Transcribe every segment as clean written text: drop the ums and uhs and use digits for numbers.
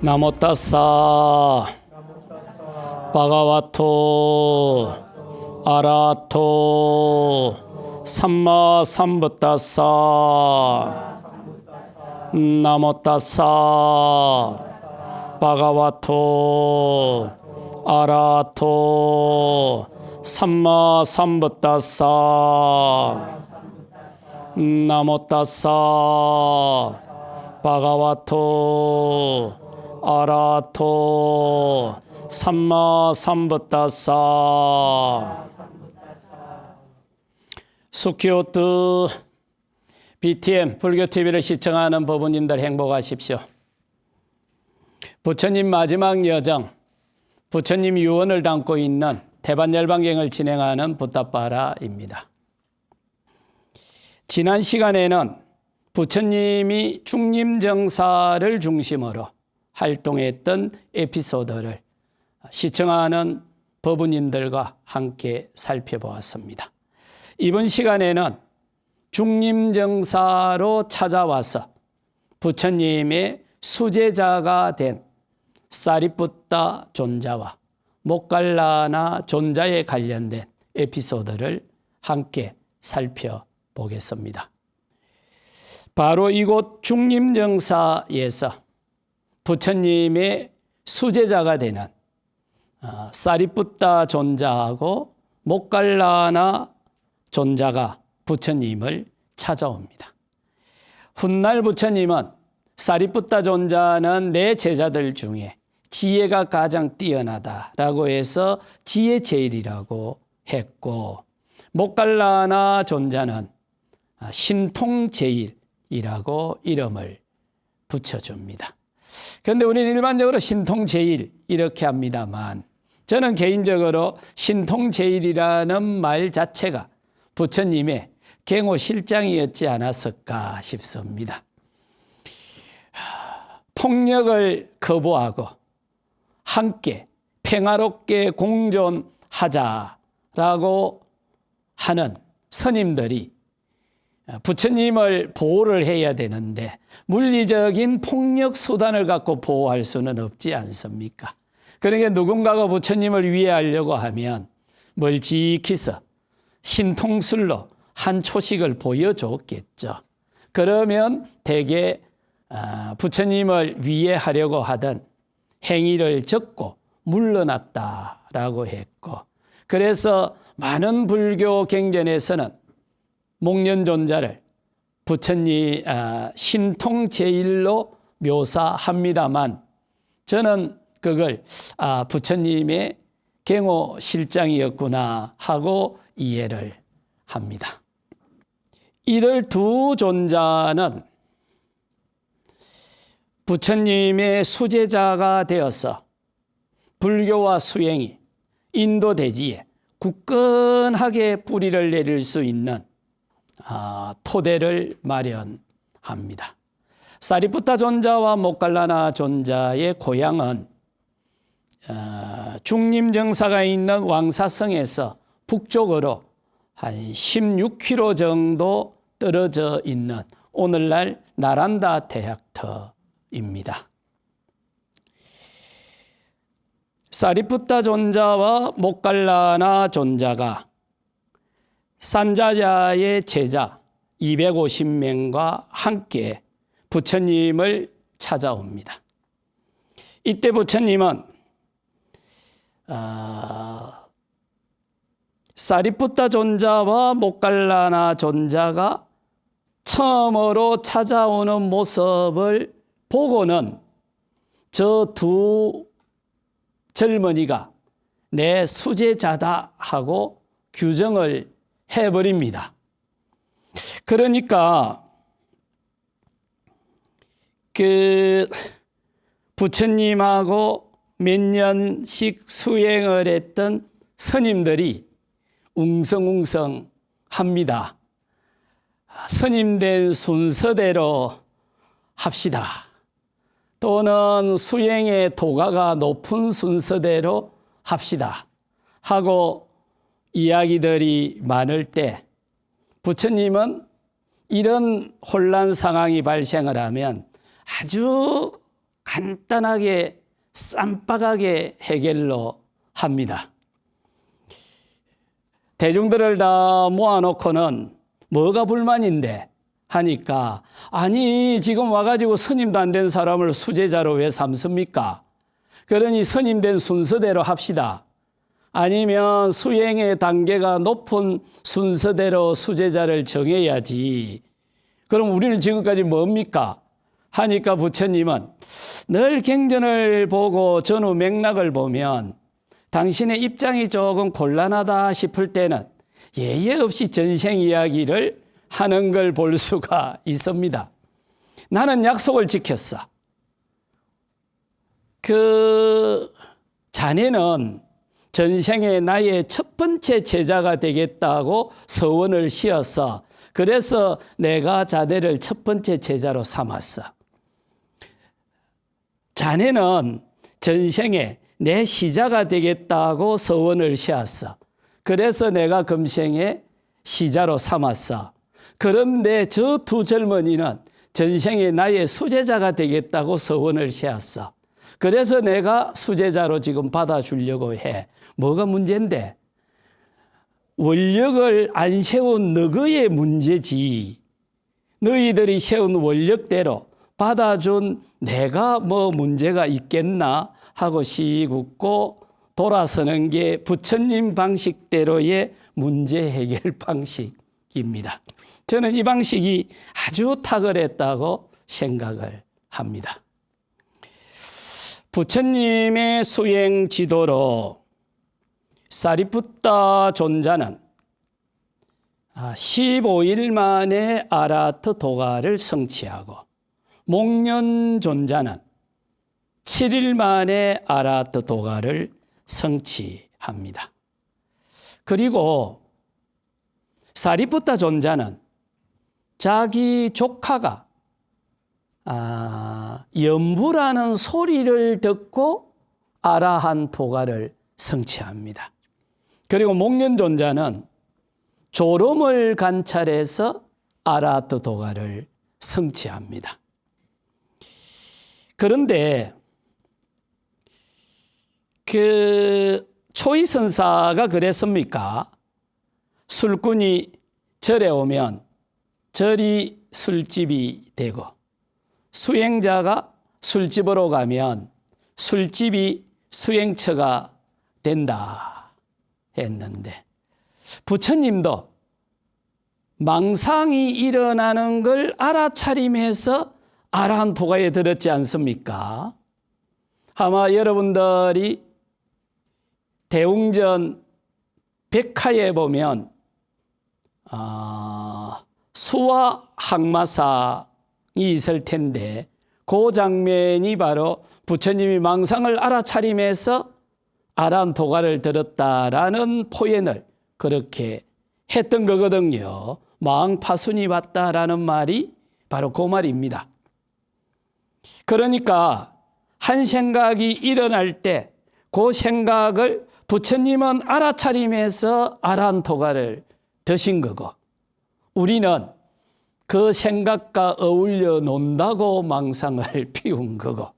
나모따사 바가와토 아라토 삼마삼부따사 나모따사 바가와토 아라토 삼마삼부따사 나모따사 바가와토 아라토 삼마삼부따사. 수키오트 BTM 불교TV를 시청하는 부부님들 행복하십시오. 부처님 마지막 여정, 부처님 유언을 담고 있는 대반열반경을 진행하는 붓다빠라입니다. 지난 시간에는 부처님이 중림정사를 중심으로 활동했던 에피소드를 시청하는 법우님들과 함께 살펴보았습니다. 이번 시간에는 중림정사로 찾아와서 부처님의 수제자가 된 사리푸타 존자와 모갈라나 존자에 관련된 에피소드를 함께 살펴보겠습니다. 바로 이곳 중림정사에서 부처님의 수제자가 되는 사리푸타 존자하고 모갈라나 존자가 부처님을 찾아옵니다. 훗날 부처님은 사리푸타 존자는 내 제자들 중에 지혜가 가장 뛰어나다라고 해서 지혜 제일이라고 했고, 모갈라나 존자는 신통 제일이라고 이름을 붙여줍니다. 그런데 우리는 일반적으로 신통 제일 이렇게 합니다만, 저는 개인적으로 신통 제일이라는 말 자체가 부처님의 경호 실장이었지 않았을까 싶습니다. 폭력을 거부하고 함께 평화롭게 공존하자라고 하는 스님들이 부처님을 보호를 해야 되는데 물리적인 폭력 수단을 갖고 보호할 수는 없지 않습니까? 그러니까 누군가가 부처님을 위해하려고 하면 멀찍이서 신통술로 한 초식을 보여줬겠죠. 그러면 대개 부처님을 위해하려고 하던 행위를 적고 물러났다라고 했고, 그래서 많은 불교 경전에서는 목련존자를 부처님 신통제일로 묘사합니다만, 저는 그걸 부처님의 경호 실장이었구나 하고 이해를 합니다. 이들 두 존자는 부처님의 수제자가 되어서 불교와 수행이 인도 대지에 굳건하게 뿌리를 내릴 수 있는 토대를 마련합니다. 사리푸타 존자와 모갈라나 존자의 고향은 중림정사가 있는 왕사성에서 북쪽으로 한 16km 정도 떨어져 있는 오늘날 나란다 대학터입니다. 사리푸타 존자와 모갈라나 존자가 산자자의 제자 250명과 함께 부처님을 찾아옵니다. 이때 부처님은 사리푸타 존자와 모갈라나 존자가 처음으로 찾아오는 모습을 보고는 저 두 젊은이가 내 수제자다 하고 규정을 해버립니다. 그러니까 부처님하고 몇 년씩 수행을 했던 스님들이 웅성웅성합니다. 스님된 순서대로 합시다. 또는 수행의 도가가 높은 순서대로 합시다 하고 이야기들이 많을 때, 부처님은 이런 혼란 상황이 발생을 하면 아주 간단하게 쌈박하게 해결로 합니다. 대중들을 다 모아놓고는 뭐가 불만인데 하니까, 아니 지금 와가지고 스님도 안 된 사람을 수제자로 왜 삼습니까? 그러니 스님된 순서대로 합시다. 아니면 수행의 단계가 높은 순서대로 수제자를 정해야지. 그럼 우리는 지금까지 뭡니까? 하니까 부처님은 늘 경전을 보고 전후 맥락을 보면 당신의 입장이 조금 곤란하다 싶을 때는 예의 없이 전생 이야기를 하는 걸 볼 수가 있습니다. 나는 약속을 지켰어. 자네는 전생에 나의 첫 번째 제자가 되겠다고 서원을 씌었어. 그래서 내가 자네를 첫 번째 제자로 삼았어. 자네는 전생에 내 시자가 되겠다고 서원을 씌었어. 그래서 내가 금생에 시자로 삼았어. 그런데 저 두 젊은이는 전생에 나의 수제자가 되겠다고 서원을 씌었어. 그래서 내가 수제자로 지금 받아주려고 해. 뭐가 문제인데? 원력을 안 세운 너희의 문제지. 너희들이 세운 원력대로 받아준 내가 뭐 문제가 있겠나 하고 씩 웃고 돌아서는 게 부처님 방식대로의 문제 해결 방식입니다. 저는 이 방식이 아주 탁월했다고 생각을 합니다. 부처님의 수행 지도로 사리푸타 존자는 15일 만에 아라하트 도가를 성취하고, 목련 존자는 7일 만에 아라하트 도가를 성취합니다. 그리고 사리푸타 존자는 자기 조카가 연부라는 소리를 듣고 아라한 도가를 성취합니다. 그리고 목련 존자는 졸음을 관찰해서 아라하트 도가를 성취합니다. 그런데 초이선사가 그랬습니까? 술꾼이 절에 오면 절이 술집이 되고, 수행자가 술집으로 가면 술집이 수행처가 된다 했는데, 부처님도 망상이 일어나는 걸 알아차림해서 아라한 도가에 들었지 않습니까? 아마 여러분들이 대웅전 백화에 보면 수화 항마상이 있을 텐데, 그 장면이 바로 부처님이 망상을 알아차림해서 아라한 도가를 들었다라는 표현을 그렇게 했던 거거든요. 망파순이 왔다라는 말이 바로 그 말입니다. 그러니까 한 생각이 일어날 때 그 생각을 부처님은 알아차림해서 아라한 도가를 드신 거고, 우리는 그 생각과 어울려 논다고 망상을 피운 거고,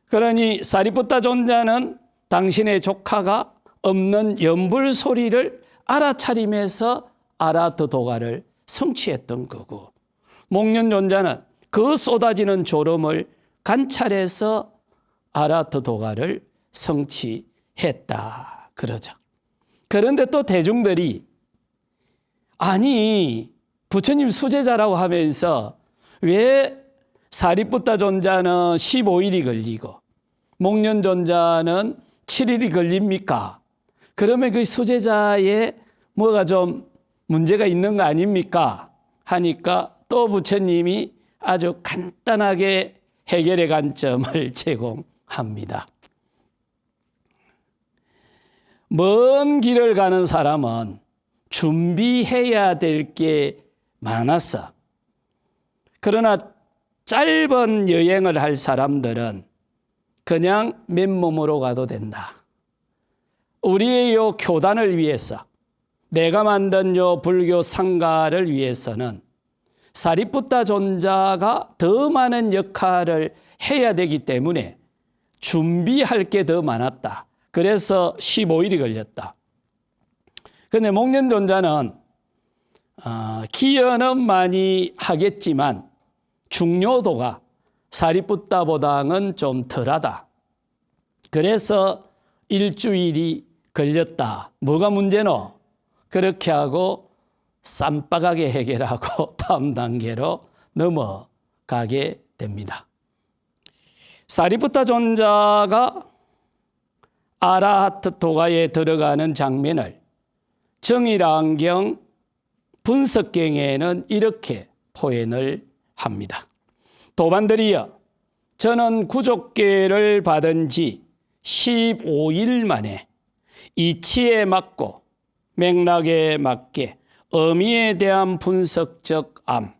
그러니 사리푸타 존자는 당신의 조카가 없는 연불 소리를 알아차림해서 아라하트 도가를 성취했던 거고, 목련 존자는 그 쏟아지는 졸음을 관찰해서 아라하트 도가를 성취했다 그러죠. 그런데 또 대중들이 아니 부처님 수제자라고 하면서 왜 사리푸타 존자는 15일이 걸리고 목련 존자는 7일이 걸립니까? 그러면 그 수제자에 뭐가 좀 문제가 있는 거 아닙니까? 하니까 또 부처님이 아주 간단하게 해결의 관점을 제공합니다. 먼 길을 가는 사람은 준비해야 될 게 많았어. 그러나 짧은 여행을 할 사람들은 그냥 맨몸으로 가도 된다. 우리의 요 교단을 위해서, 내가 만든 요 불교 상가를 위해서는 사리푸타 존자가 더 많은 역할을 해야 되기 때문에 준비할 게 더 많았다. 그래서 15일이 걸렸다. 그런데 목련존자는 기여는 많이 하겠지만 중요도가 사리푸타보다는 좀 덜하다. 그래서 일주일이 걸렸다. 뭐가 문제노? 그렇게 하고 쌈박하게 해결하고 다음 단계로 넘어가게 됩니다. 사리푸타 존자가 아라하트 도가에 들어가는 장면을 정일안경 분석경에는 이렇게 표현을 합니다. 도반들이여, 저는 구족계를 받은 지 15일 만에 이치에 맞고 맥락에 맞게 의미에 대한 분석적 암,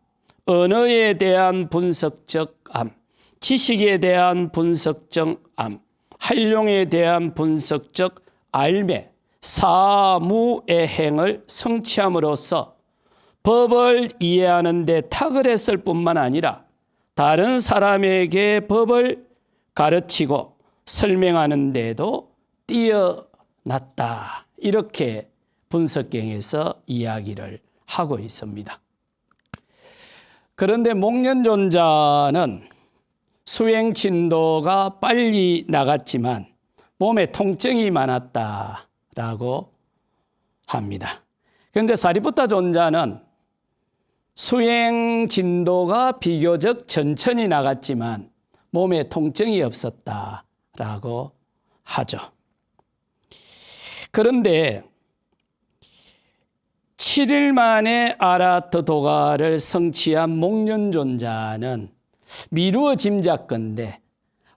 언어에 대한 분석적 암, 지식에 대한 분석적 암, 활용에 대한 분석적 알매, 사무의 행을 성취함으로써 법을 이해하는 데 탁월했을 뿐만 아니라 다른 사람에게 법을 가르치고 설명하는 데도 뛰어났다. 이렇게 분석경에서 이야기를 하고 있습니다. 그런데 목련존자는 수행 진도가 빨리 나갔지만 몸에 통증이 많았다라고 합니다. 그런데 사리푸타 존자는 수행 진도가 비교적 천천히 나갔지만 몸에 통증이 없었다라고 하죠. 그런데 7일 만에 아라하트 도가를 성취한 목련존자는 미루어 짐작건대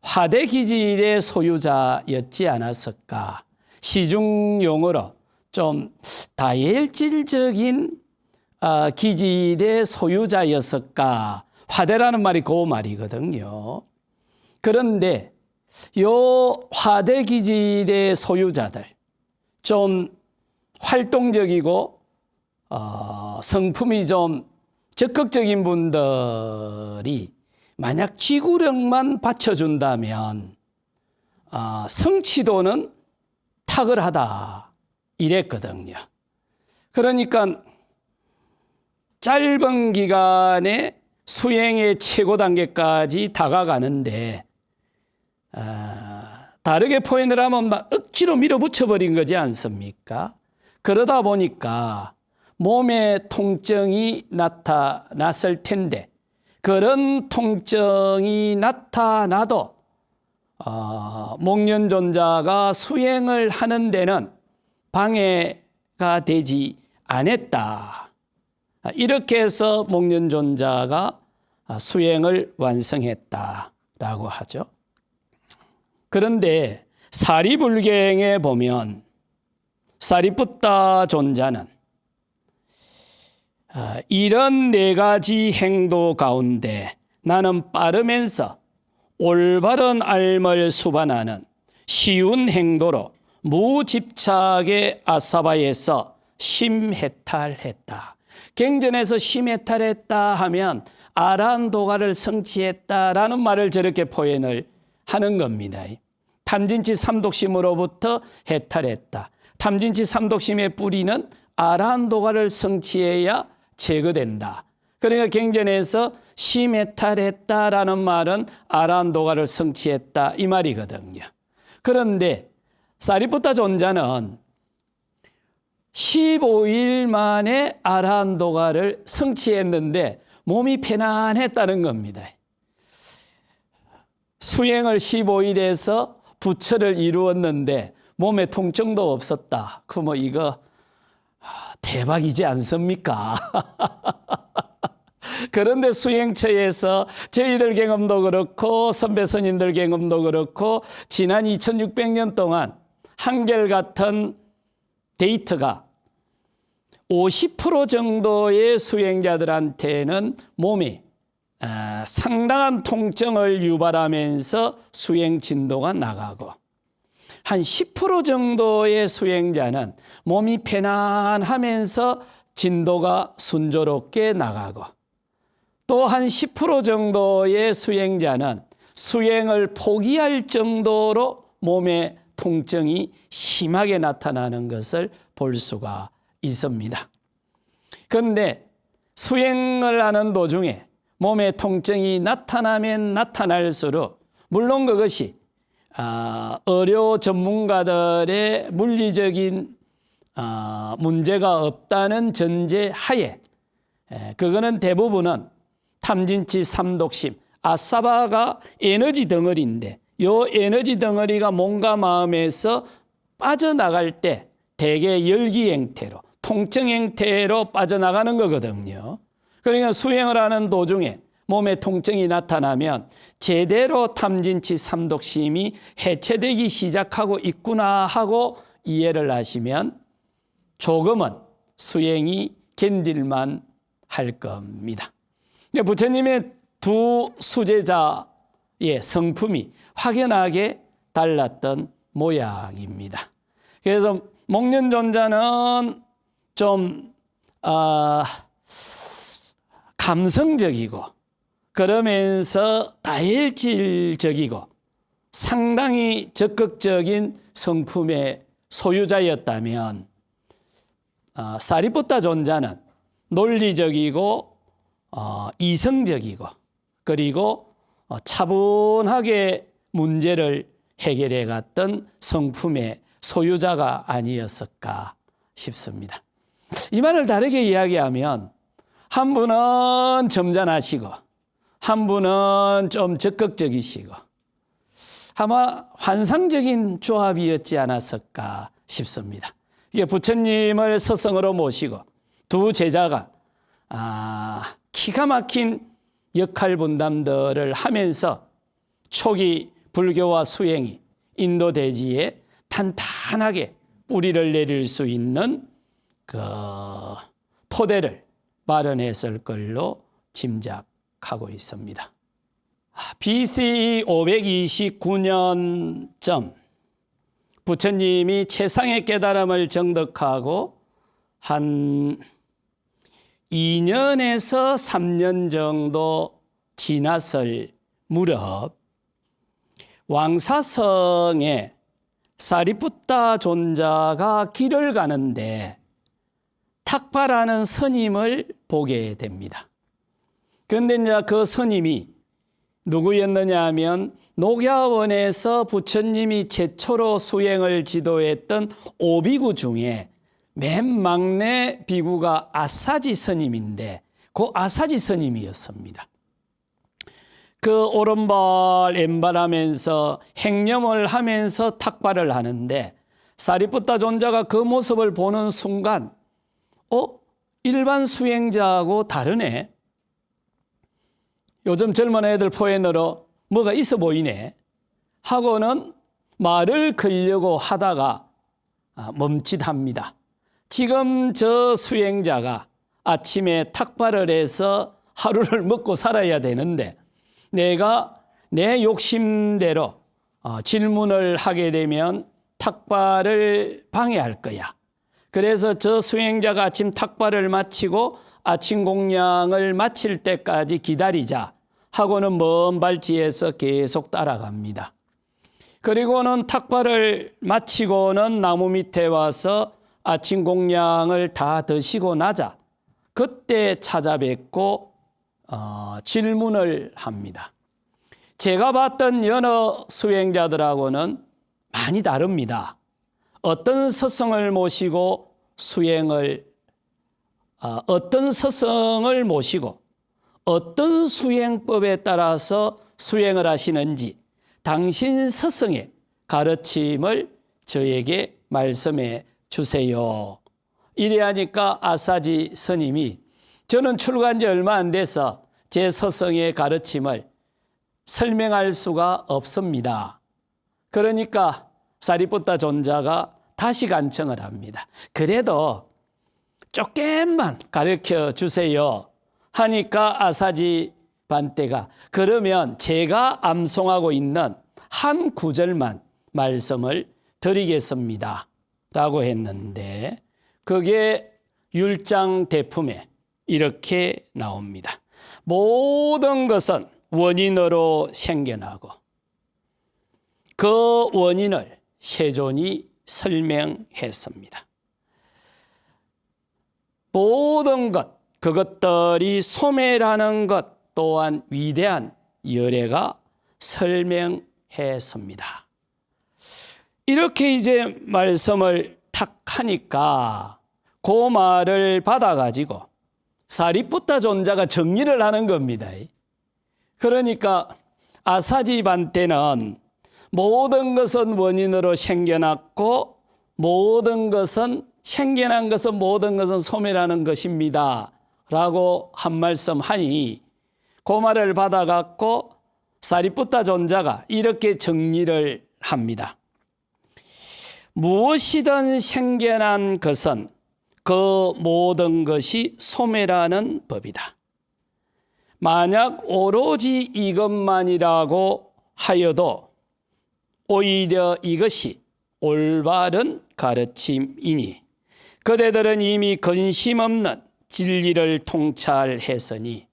화대기질의 소유자였지 않았을까. 시중용어로 좀 다혈질적인 기질의 소유자였을까. 화대라는 말이 그 말이거든요. 그런데 요 화대기질의 소유자들, 좀 활동적이고 성품이 좀 적극적인 분들이 만약 지구력만 받쳐준다면 성취도는 탁월하다 이랬거든요. 그러니까 짧은 기간에 수행의 최고 단계까지 다가가는데 다르게 표현을 하면 막 억지로 밀어붙여버린 거지 않습니까? 그러다 보니까 몸에 통증이 나타났을 텐데 그런 통증이 나타나도 목련존자가 수행을 하는 데는 방해가 되지 않았다. 이렇게 해서 목련존자가 수행을 완성했다라고 하죠. 그런데 사리불경에 보면 사리푸타 존자는 이런 네 가지 행도 가운데 나는 빠르면서 올바른 알을 수반하는 쉬운 행도로 무집착의 아사바에서 심해탈했다. 경전에서 심해탈했다 하면 아라한도가를 성취했다라는 말을 저렇게 표현을 하는 겁니다. 탐진치 삼독심으로부터 해탈했다. 탐진치 삼독심의 뿌리는 아라한도가를 성취해야 제거된다. 그러니까 경전에서 심해탈했다라는 말은 아라한도가를 성취했다 이 말이거든요. 그런데 사리푸타 존자는 15일 만에 아라한도가를 성취했는데 몸이 편안했다는 겁니다. 수행을 15일에서 부처를 이루었는데 몸에 통증도 없었다. 그럼 이거 대박이지 않습니까? 그런데 수행처에서 저희들 경험도 그렇고 선배 스님들 경험도 그렇고 지난 2600년 동안 한결같은 데이터가 50% 정도의 수행자들한테는 몸이 상당한 통증을 유발하면서 수행 진도가 나가고 한 10% 정도의 수행자는 몸이 편안하면서 진도가 순조롭게 나가고 또 한 10% 정도의 수행자는 수행을 포기할 정도로 몸에 통증이 심하게 나타나는 것을 볼 수가 있습니다. 그런데 수행을 하는 도중에 몸에 통증이 나타나면 나타날수록 물론 그것이 의료 전문가들의 물리적인 문제가 없다는 전제하에 그거는 대부분은 탐진치, 삼독심, 아사바가 에너지 덩어리인데 이 에너지 덩어리가 몸과 마음에서 빠져나갈 때 대개 열기 형태로 통증 형태로 빠져나가는 거거든요. 그러니까 수행을 하는 도중에 몸에 통증이 나타나면 제대로 탐진치, 삼독심이 해체되기 시작하고 있구나 하고 이해를 하시면 조금은 수행이 견딜만 할 겁니다. 부처님의 두 수제자의 성품이 확연하게 달랐던 모양입니다. 그래서 목련존자는 좀 감성적이고 그러면서 다혈질적이고 상당히 적극적인 성품의 소유자였다면 사리푸타 존자는 논리적이고 이성적이고 그리고 차분하게 문제를 해결해 갔던 성품의 소유자가 아니었을까 싶습니다. 이 말을 다르게 이야기하면 한 분은 점잖으시고 한 분은 좀 적극적이시고 아마 환상적인 조합이었지 않았을까 싶습니다. 이게 부처님을 스승으로 모시고 두 제자가 기가 막힌 역할 분담들을 하면서 초기 불교와 수행이 인도 대지에 탄탄하게 뿌리를 내릴 수 있는 그 토대를 마련했을 걸로 짐작하고 있습니다. BC 529년쯤 부처님이 최상의 깨달음을 정득하고 한 2년에서 3년 정도 지났을 무렵 왕사성에 사리푸타 존자가 길을 가는데 탁발하는 스님을 보게 됩니다. 그런데 이제 그 스님이 누구였느냐 하면 녹야원에서 부처님이 최초로 수행을 지도했던 오비구 중에 맨 막내 비구가 아사지 스님인데 그 아사지 스님이었습니다. 그 오른발 왼발하면서 행념을 하면서 탁발을 하는데 사리푸타 존자가 그 모습을 보는 순간 일반 수행자하고 다르네. 요즘 젊은 애들 포에너로 뭐가 있어 보이네 하고는 말을 걸려고 하다가 멈칫합니다. 지금 저 수행자가 아침에 탁발을 해서 하루를 먹고 살아야 되는데 내가 내 욕심대로 질문을 하게 되면 탁발을 방해할 거야. 그래서 저 수행자가 아침 탁발을 마치고 아침 공양을 마칠 때까지 기다리자 하고는 먼 발치에서 계속 따라갑니다. 그리고는 탁발을 마치고는 나무 밑에 와서 아침 공양을 다 드시고 나자 그때 찾아뵙고 질문을 합니다. 제가 봤던 여러 수행자들하고는 많이 다릅니다. 어떤 스승을 모시고 어떤 스승을 모시고 어떤 수행법에 따라서 수행을 하시는지 당신 스승의 가르침을 저에게 말씀해 주세요. 이래하니까 아사지 스님이 저는 출가한 지 얼마 안 돼서 제 스승의 가르침을 설명할 수가 없습니다. 그러니까 사리푸타 존자가 다시 간청을 합니다. 그래도 조금만 가르쳐 주세요 하니까 아사지 반떼가 그러면 제가 암송하고 있는 한 구절만 말씀을 드리겠습니다 라고 했는데 그게 율장 대품에 이렇게 나옵니다. 모든 것은 원인으로 생겨나고 그 원인을 세존이 설명했습니다. 모든 것, 그것들이 소멸하는 것 또한 위대한 열애가 설명했습니다. 이렇게 이제 말씀을 탁 하니까 그 말을 받아가지고 사리푸타 존자가 정리를 하는 겁니다. 그러니까 아사지반테는 모든 것은 원인으로 생겨났고 모든 것은 생겨난 것은 모든 것은 소멸하는 것입니다 라고 한 말씀 하니 그 말을 받아갖고 사리푸타 존자가 이렇게 정리를 합니다. 무엇이든 생겨난 것은 그 모든 것이 소멸하는 법이다. 만약 오로지 이것만이라고 하여도 오히려 이것이 올바른 가르침이니 그대들은 이미 근심 없는 진리를 통찰했으니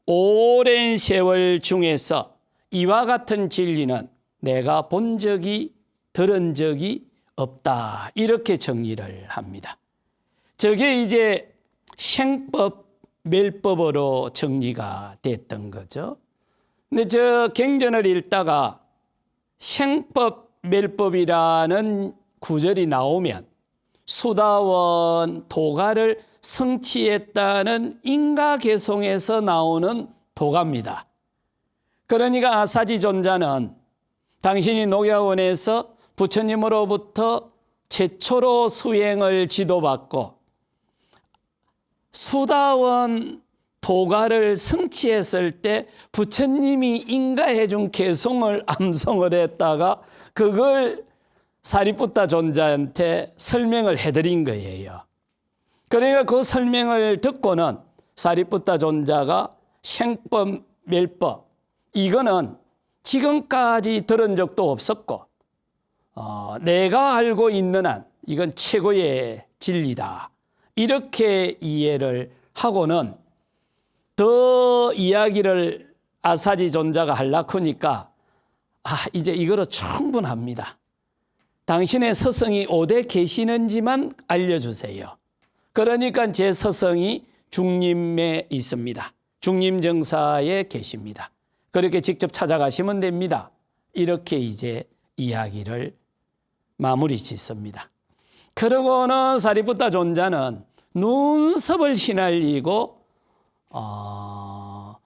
오랜 세월 중에서 이와 같은 진리는 내가 본 적이 들은 적이 없다. 이렇게 정리를 합니다. 저게 이제 생법, 멸법으로 정리가 됐던 거죠. 근데 저 경전을 읽다가 생법, 멸법이라는 구절이 나오면 수다원 도가를 성취했다는 인가개송에서 나오는 도가입니다. 그러니까 아사지 존자는 당신이 녹야원에서 부처님으로부터 최초로 수행을 지도받고 수다원 도가를 성취했을 때 부처님이 인가해 준 개송을 암송을 했다가 그걸 사리푸타 존자한테 설명을 해드린 거예요. 그러니까 그 설명을 듣고는 사리푸타 존자가 생법, 멸법 이거는 지금까지 들은 적도 없었고 내가 알고 있는 한 이건 최고의 진리다. 이렇게 이해를 하고는 더 이야기를 아사지 존자가 하려고 하니까 이제 이거로 충분합니다. 당신의 서성이 어디 계시는지만 알려주세요. 그러니까 제 서성이 중림에 있습니다. 중림정사에 계십니다. 그렇게 직접 찾아가시면 됩니다. 이렇게 이제 이야기를 마무리 짓습니다. 그러고는 사리푸타 존자는 눈썹을 휘날리고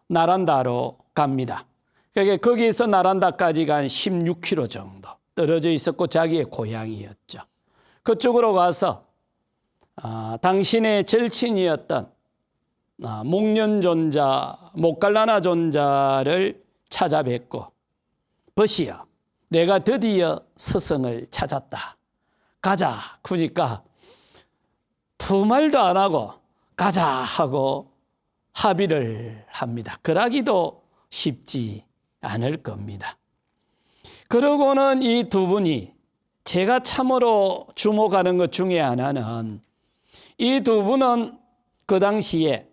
나란다로 갑니다. 그러니까 거기서 나란다까지가 한 16km 정도 떨어져 있었고 자기의 고향이었죠. 그쪽으로 가서 당신의 절친이었던 목련 존자, 목갈라나 존자를 찾아뵙고 버시여, 내가 드디어 스승을 찾았다. 가자. 그러니까 두 말도 안 하고 가자 하고 합의를 합니다. 그러기도 쉽지 않을 겁니다. 그러고는 이 두 분이 제가 참으로 주목하는 것 중에 하나는 이 두 분은 그 당시에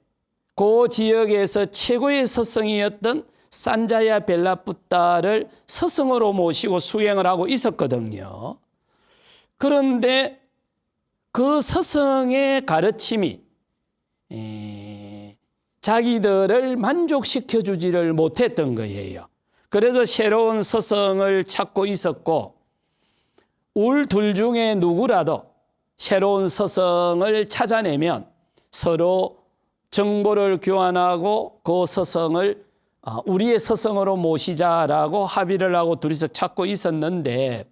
그 지역에서 최고의 스승이었던 산자야 벨라푸타를 스승으로 모시고 수행을 하고 있었거든요. 그런데 그 스승의 가르침이 자기들을 만족시켜 주지를 못했던 거예요. 그래서 새로운 스승을 찾고 있었고 울 둘 중에 누구라도 새로운 스승을 찾아내면 서로 정보를 교환하고 그 스승을 우리의 스승으로 모시자라고 합의를 하고 둘이서 찾고 있었는데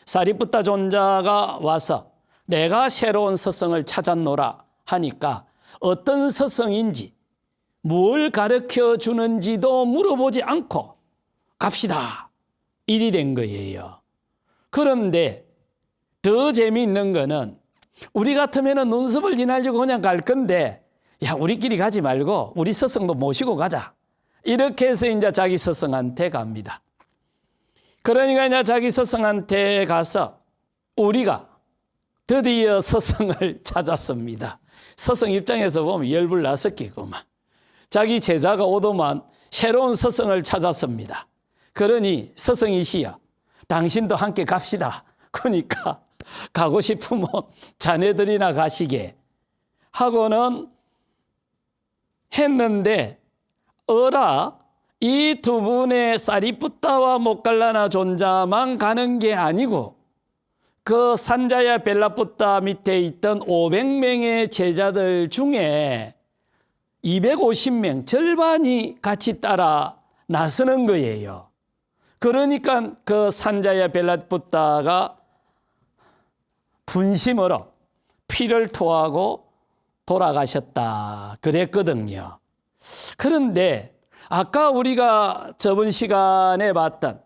사리푸타 존자가 와서 내가 새로운 스승을 찾았노라 하니까 어떤 스승인지 뭘 가르쳐 주는지도 물어보지 않고 갑시다. 일이 된 거예요. 그런데 더 재미있는 거는 우리 같으면 눈썹을 지나려고 그냥 갈 건데 야 우리끼리 가지 말고 우리 스승도 모시고 가자. 이렇게 해서 이제 자기 스승한테 갑니다. 그러니까 이제 자기 스승한테 가서 우리가 드디어 스승을 찾았습니다. 스승 입장에서 보면 열불 났었겠구만. 자기 제자가 오더만 새로운 스승을 찾았습니다. 그러니 스승이시여 당신도 함께 갑시다. 그러니까 가고 싶으면 자네들이나 가시게 하고는 했는데 어라 이 두 분의 사리푸타와 모칼라나 존자만 가는 게 아니고 그 산자야 벨라푸타 밑에 있던 500명의 제자들 중에 250명 절반이 같이 따라 나서는 거예요. 그러니까 그 산자야 벨라푸타가 분심으로 피를 토하고 돌아가셨다 그랬거든요. 그런데 아까 우리가 저번 시간에 봤던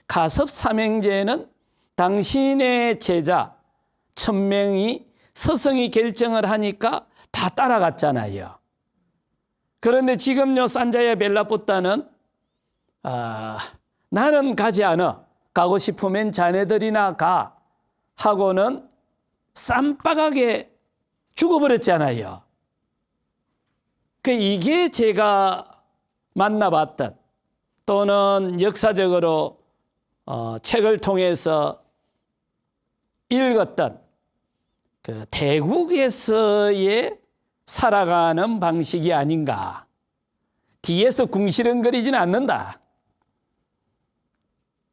가섭 삼형제는 당신의 제자 1000명이 스승이 결정을 하니까 다 따라갔잖아요. 그런데 지금요 산자야 벨라푸타는 나는 가지 않아. 가고 싶으면 자네들이나 가 하고는 쌈박하게 죽어버렸잖아요. 이게 제가 만나봤던 또는 역사적으로 책을 통해서 읽었던 그 대국에서의 살아가는 방식이 아닌가. 뒤에서 궁시렁거리지는 않는다.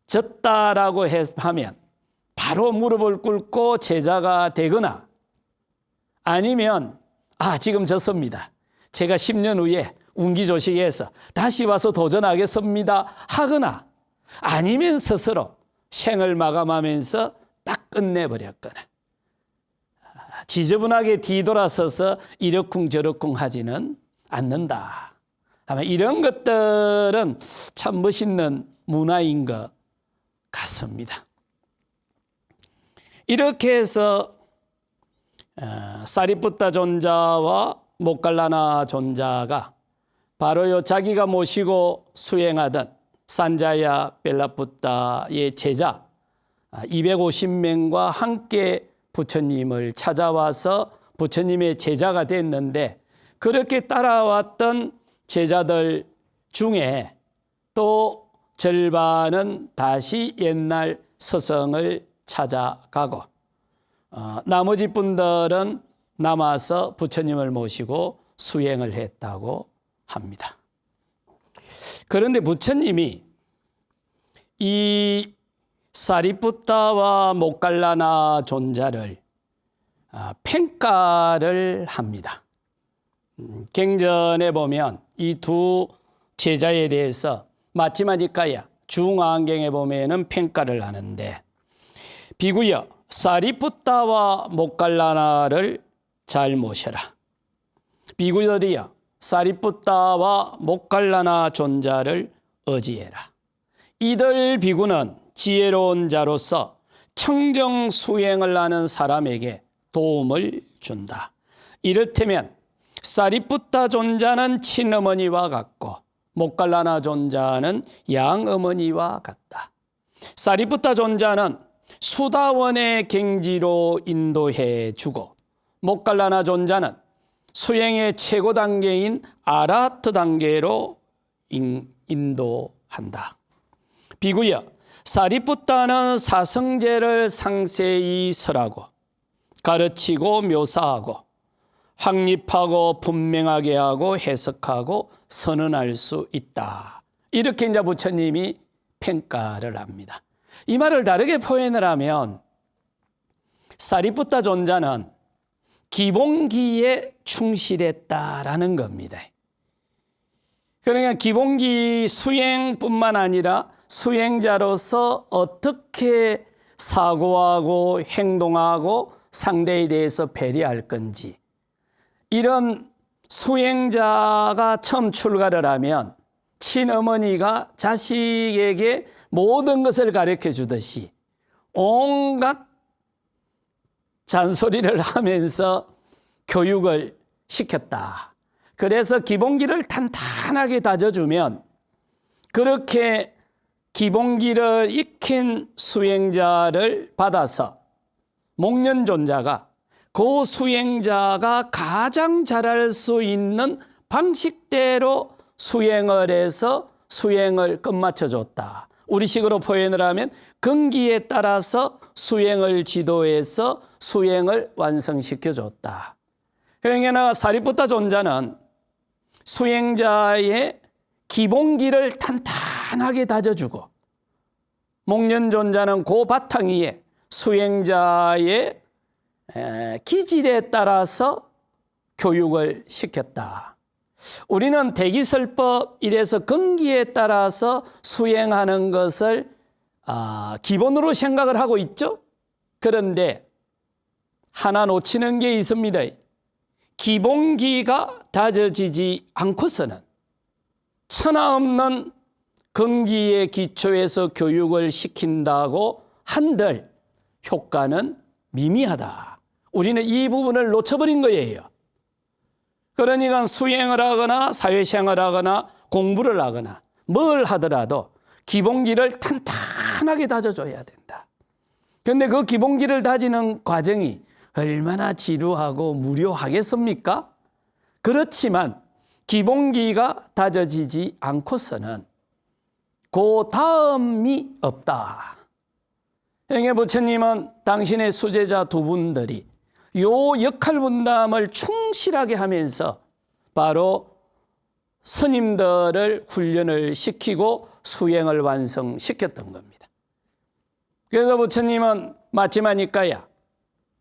졌다라고 하면 바로 무릎을 꿇고 제자가 되거나 아니면 지금 졌습니다. 제가 10년 후에 운기조식에서 다시 와서 도전하겠습니다 하거나 아니면 스스로 생을 마감하면서 딱 끝내버렸거나 지저분하게 뒤돌아서서 이러쿵저러쿵 하지는 않는다. 아마 이런 것들은 참 멋있는 문화인 것 같습니다. 이렇게 해서 사리푸타 존자와 모칼라나 존자가 바로 자기가 모시고 수행하던 산자야 벨라푸타의 제자 250명과 함께 부처님을 찾아와서 부처님의 제자가 됐는데 그렇게 따라왔던 제자들 중에 또 절반은 다시 옛날 스승을 찾아가고 나머지 분들은 남아서 부처님을 모시고 수행을 했다고 합니다. 그런데 부처님이 이 사리푸타와 모칼라나 존자를 평가를 합니다. 경전에 보면 이 두 제자에 대해서 마치마니까야 중앙경에 보면은 평가를 하는데 비구여 사리푸타와 모칼라나를 잘 모셔라. 비구들이여 사리푸타와 모칼라나 존자를 의지해라. 이들 비구는 지혜로운 자로서 청정 수행을 하는 사람에게 도움을 준다. 이를테면 사리푸타 존자는 친어머니와 같고 모칼라나 존자는 양어머니와 같다. 사리푸타 존자는 수다원의 경지로 인도해 주고 모칼라나 존자는 수행의 최고 단계인 아라하트 단계로 인도한다. 비구여 사리푸타는 사성제를 상세히 설하고 가르치고 묘사하고 확립하고 분명하게 하고 해석하고 선언할 수 있다. 이렇게 이제 부처님이 평가를 합니다. 이 말을 다르게 표현을 하면 사리푸타 존자는 기본기에 충실했다라는 겁니다. 그러니까 기본기 수행뿐만 아니라 수행자로서 어떻게 사고하고 행동하고 상대에 대해서 배려할 건지 이런 수행자가 처음 출가를 하면 친어머니가 자식에게 모든 것을 가르쳐 주듯이 온갖 잔소리를 하면서 교육을 시켰다. 그래서 기본기를 탄탄하게 다져주면 그렇게 기본기를 익힌 수행자를 받아서 목련존자가 그 수행자가 가장 잘할 수 있는 방식대로 수행을 해서 수행을 끝마쳐줬다. 우리식으로 표현을 하면 근기에 따라서 수행을 지도해서 수행을 완성시켜줬다. 그러니까 사리푸타 존자는 수행자의 기본기를 탄탄하게 다져주고, 목련 존자는 그 바탕 위에 수행자의 기질에 따라서 교육을 시켰다. 우리는 대기설법 이래서 근기에 따라서 수행하는 것을 기본으로 생각을 하고 있죠. 그런데 하나 놓치는 게 있습니다. 기본기가 다져지지 않고서는 천하 없는 근기의 기초에서 교육을 시킨다고 한들 효과는 미미하다. 우리는 이 부분을 놓쳐버린 거예요. 그러니까 수행을 하거나 사회생활을 하거나 공부를 하거나 뭘 하더라도 기본기를 탄탄하게 다져줘야 된다. 그런데 그 기본기를 다지는 과정이 얼마나 지루하고 무료하겠습니까? 그렇지만 기본기가 다져지지 않고서는 그 다음이 없다. 행해 부처님은 당신의 수제자 두 분들이 요 역할 분담을 충실하게 하면서 바로 스님들을 훈련을 시키고 수행을 완성시켰던 겁니다. 그래서 부처님은 마침하니까야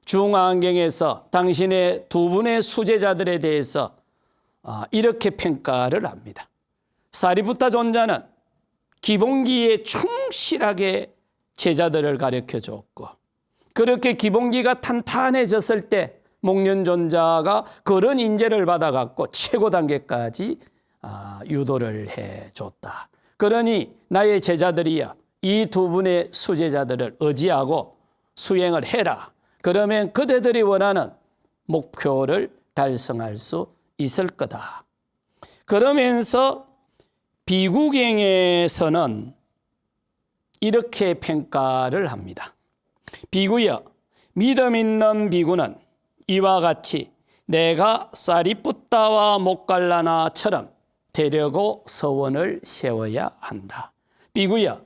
중앙경에서 당신의 두 분의 수제자들에 대해서 이렇게 평가를 합니다. 사리푸타 존자는 기본기에 충실하게 제자들을 가르쳐 줬고, 그렇게 기본기가 탄탄해졌을 때 목련 존자가 그런 인재를 받아갖고 최고 단계까지 유도를 해줬다. 그러니 나의 제자들이여, 이 두 분의 수제자들을 의지하고 수행을 해라. 그러면 그대들이 원하는 목표를 달성할 수 있을 거다. 그러면서 비구경에서는 이렇게 평가를 합니다. 비구여, 믿음 있는 비구는 이와 같이 내가 사리푸타와 모갈라나처럼 되려고 서원을 세워야 한다. 비구여,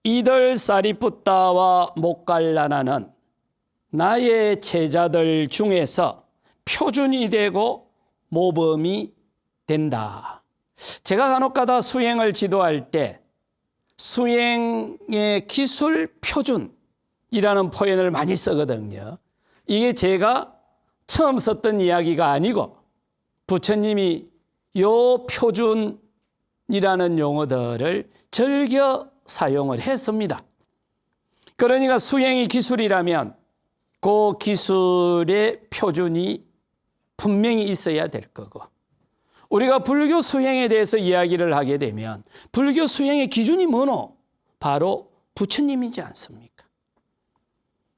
이들 사리푸타와 모갈라나는 나의 제자들 중에서 표준이 되고 모범이 된다. 제가 간혹가다 수행을 지도할 때 수행의 기술 표준이라는 표현을 많이 쓰거든요. 이게 제가 처음 썼던 이야기가 아니고 부처님이 요 표준이라는 용어들을 즐겨 사용을 했습니다. 그러니까 수행이 기술이라면 그 기술의 표준이 분명히 있어야 될 거고, 우리가 불교 수행에 대해서 이야기를 하게 되면 불교 수행의 기준이 뭐노? 바로 부처님이지 않습니까?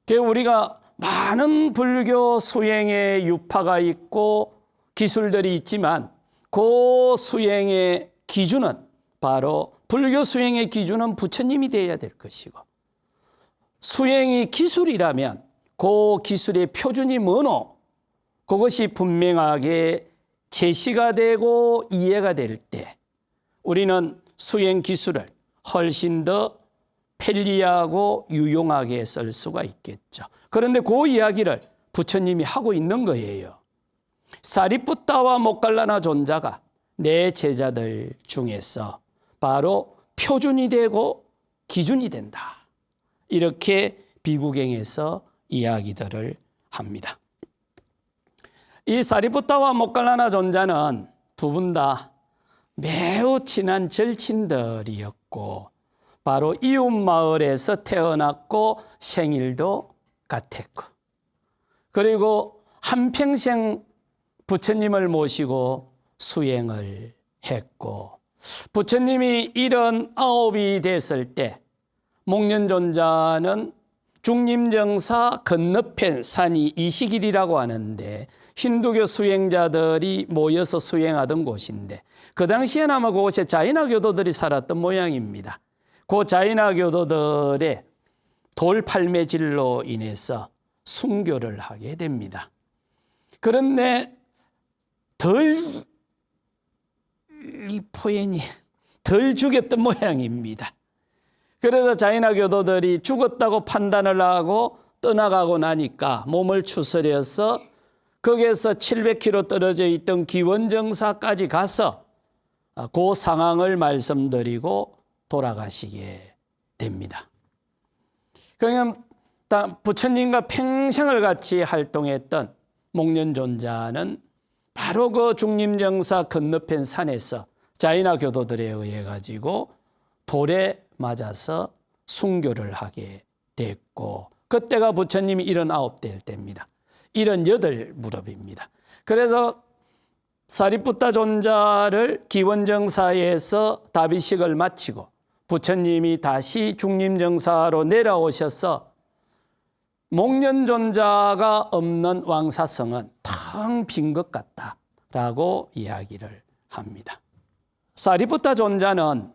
우리가 많은 불교 수행의 유파가 있고 기술들이 있지만 그 수행의 기준은 바로 불교 수행의 기준은 부처님이 되어야 될 것이고, 수행이 기술이라면 그 기술의 표준이 뭐노? 그것이 분명하게 제시가 되고 이해가 될 때 우리는 수행 기술을 훨씬 더 편리하고 유용하게 쓸 수가 있겠죠. 그런데 그 이야기를 부처님이 하고 있는 거예요. 사리푸타와 모갈라나 존자가 내 제자들 중에서 바로 표준이 되고 기준이 된다. 이렇게 비구경에서 이야기들을 합니다. 이 사리푸타와 모갈라나 존자는 두 분 다 매우 친한 절친들이었고 바로 이웃 마을에서 태어났고 생일도 같았고, 그리고 한평생 부처님을 모시고 수행을 했고, 부처님이 79이 됐을 때 목련 존자는 중림정사 건너편 산이 이시길이라고 하는데 힌두교 수행자들이 모여서 수행하던 곳인데, 그 당시에는 아마 그곳에 자이나 교도들이 살았던 모양입니다. 그 자이나 교도들의 돌팔매질로 인해서 순교를 하게 됩니다. 그런데 덜 이 포인이 덜 죽였던 모양입니다. 그래서 자이나 교도들이 죽었다고 판단을 하고 떠나가고 나니까 몸을 추스려서 거기에서 700km 떨어져 있던 기원정사까지 가서 그 상황을 말씀드리고 돌아가시게 됩니다. 그러면 부처님과 평생을 같이 활동했던 목련존자는 바로 그 중림정사 건너편 산에서 자이나 교도들에 의해 가지고 돌에 맞아서 순교를 하게 됐고, 그때가 부처님이 79될 때입니다. 78 무렵입니다. 그래서 사리푸타 존자를 기원정사에서 다비식을 마치고 부처님이 다시 중림정사로 내려오셔서 목련존자가 없는 왕사성은 텅 빈 것 같다라고 이야기를 합니다. 사리푸타 존자는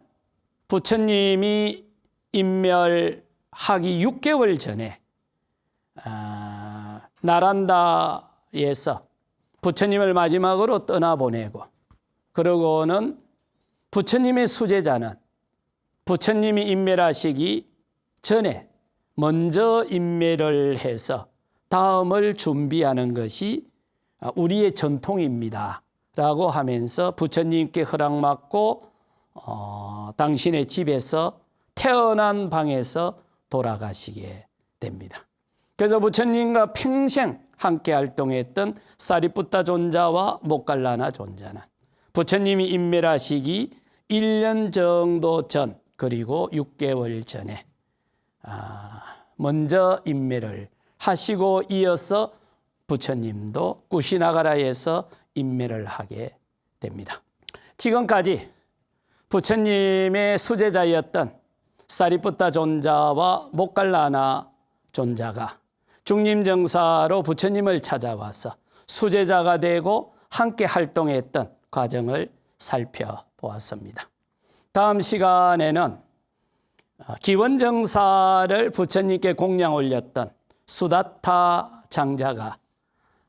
부처님이 인멸하기 6개월 전에 나란다에서 부처님을 마지막으로 떠나보내고, 그러고는 부처님의 수제자는 부처님이 인멸하시기 전에 먼저 인멸을 해서 다음을 준비하는 것이 우리의 전통입니다 라고 하면서 부처님께 허락받고 당신의 집에서 태어난 방에서 돌아가시게 됩니다. 그래서 부처님과 평생 함께 활동했던 사리푸타 존자와 모갈라나 존자는 부처님이 인멸하시기 1년 정도 전, 그리고 6개월 전에 먼저 인멸을 하시고, 이어서 부처님도 구시나가라에서 인멸을 하게 됩니다. 지금까지 부처님의 수제자였던 사리푸타 존자와 모갈라나 존자가 중림정사로 부처님을 찾아와서 수제자가 되고 함께 활동했던 과정을 살펴보았습니다. 다음 시간에는 기원정사를 부처님께 공양 올렸던 수다타 장자가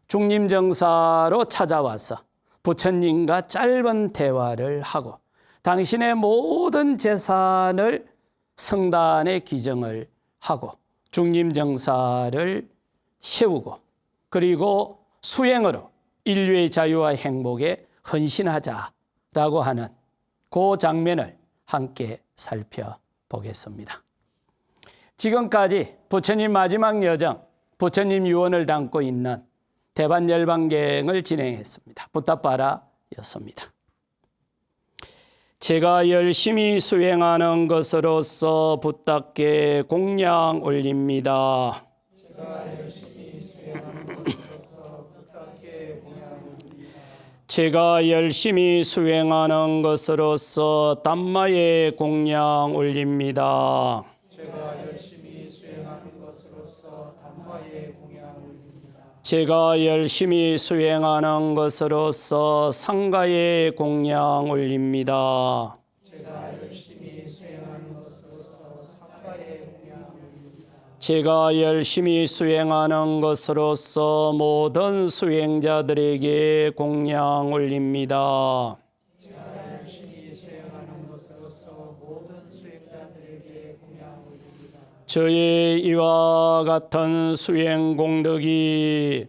중림정사로 찾아와서 부처님과 짧은 대화를 하고 당신의 모든 재산을 성단에 기증을 하고 중림정사를 세우고, 그리고 수행으로 인류의 자유와 행복에 헌신하자라고 하는 그 장면을 함께 살펴보겠습니다. 지금까지 부처님 마지막 여정, 부처님 유언을 담고 있는 대반열반경을 진행했습니다. 붓다빠라였습니다. 제가 열심히 수행하는 것으로서 붓다께 공양 올립니다. 제가 열심히 수행하는 것으로서 담마에 공양 올립니다. 제가 열심히 수행하는 것으로서 상가에 공양 올립니다. 제가 열심히 수행하는 것으로서 모든 수행자들에게 공양 올립니다. 저의 이와 같은 수행 공덕이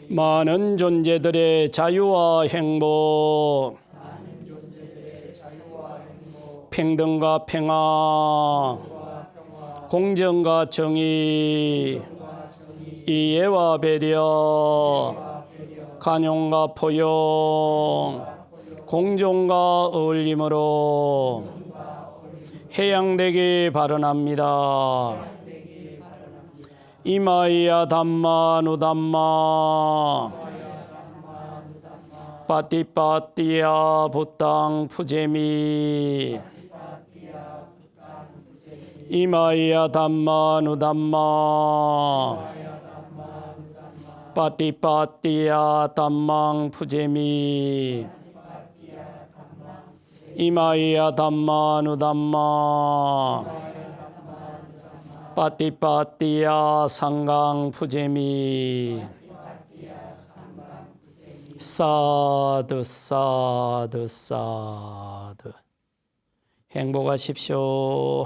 많은 존재들의 자유와 행복, 평등과 평화, 공정과 정의, 이해와 배려, 관용과 포용, 공존과 어울림으로 해양되기 바라납니다. 이마이야 담마 누담마 빠띠빠띠야 붓당 푸제미 이마이야 담마 누담마 빠띠빠띠야 담망 푸제미 이마이야 담마 누담마 빠띠빠띠야 상강 푸제미 사두 사두 사두. 행복하십시오.